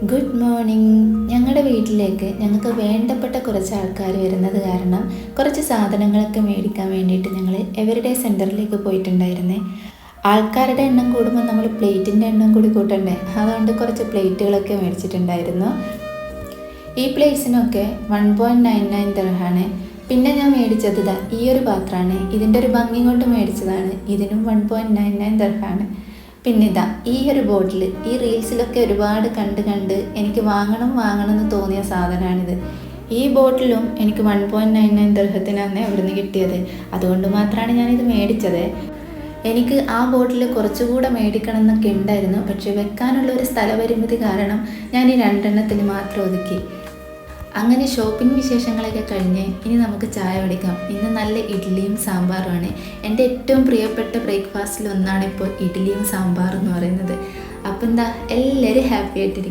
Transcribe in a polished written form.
Good morning. ഞങ്ങളുടെ വീട്ടിലേക്ക് ഞങ്ങൾക്ക് വേണ്ടപ്പെട്ട കുറച്ച് ആൾക്കാർ വരുന്നത് കാരണം കുറച്ച് സാധനങ്ങളൊക്കെ മേടിക്കാൻ വേണ്ടിയിട്ട് ഞങ്ങൾ എവരിഡേ സെൻറ്ററിലേക്ക് പോയിട്ടുണ്ടായിരുന്നേ. ആൾക്കാരുടെ എണ്ണം കൂടുമ്പോൾ നമ്മൾ പ്ലേറ്റിൻ്റെ എണ്ണം കൂടി കൂട്ടണ്ടേ, അതുകൊണ്ട് കുറച്ച് പ്ലേറ്റുകളൊക്കെ മേടിച്ചിട്ടുണ്ടായിരുന്നു. ഈ പ്ലേറ്റ്സിനൊക്കെ 1.99 ദിർഹമാണ്. പിന്നെ ഞാൻ മേടിച്ചത് ഈ ഒരു പാത്രമാണ്. ഇതിൻ്റെ ഒരു ഭംഗി കൊണ്ട് മേടിച്ചതാണ്. ഇതിനും 1.99 ദിർഹമാണ്. പിന്നെ ഈ ഒരു ബോട്ടിൽ ഈ റീൽസിലൊക്കെ ഒരുപാട് കണ്ട് എനിക്ക് വാങ്ങണം എന്ന് തോന്നിയ സാധനമാണിത്. ഈ ബോട്ടിലും എനിക്ക് 1.99 ദിർഹത്തിനാണ് ഇവിടുന്ന് കിട്ടിയത്. അതുകൊണ്ട് മാത്രമാണ് ഞാനിത് മേടിച്ചത്. എനിക്ക് ആ ബോട്ടിൽ കുറച്ചുകൂടെ മേടിക്കണം എന്നൊക്കെ ഉണ്ടായിരുന്നു, പക്ഷെ വെക്കാനുള്ള ഒരു സ്ഥലപരിമിതി കാരണം ഞാൻ ഈ 2 എണ്ണത്തിൽ മാത്രം ഒതുക്കി. അങ്ങനെ ഷോപ്പിംഗ് വിശേഷങ്ങളൊക്കെ കഴിഞ്ഞ് ഇനി നമുക്ക് ചായ കുടിക്കാം. ഇന്ന് നല്ല ഇഡ്ഡലിയും സാമ്പാറുമാണ്. എൻ്റെ ഏറ്റവും പ്രിയപ്പെട്ട ബ്രേക്ക്ഫാസ്റ്റിൽ ഒന്നാണ് ഇപ്പോൾ ഇഡ്ഡലിയും സാമ്പാറും എന്ന് പറയുന്നത്. അപ്പം എല്ലാവരും ഹാപ്പി ആയിട്ടിരിക്കും.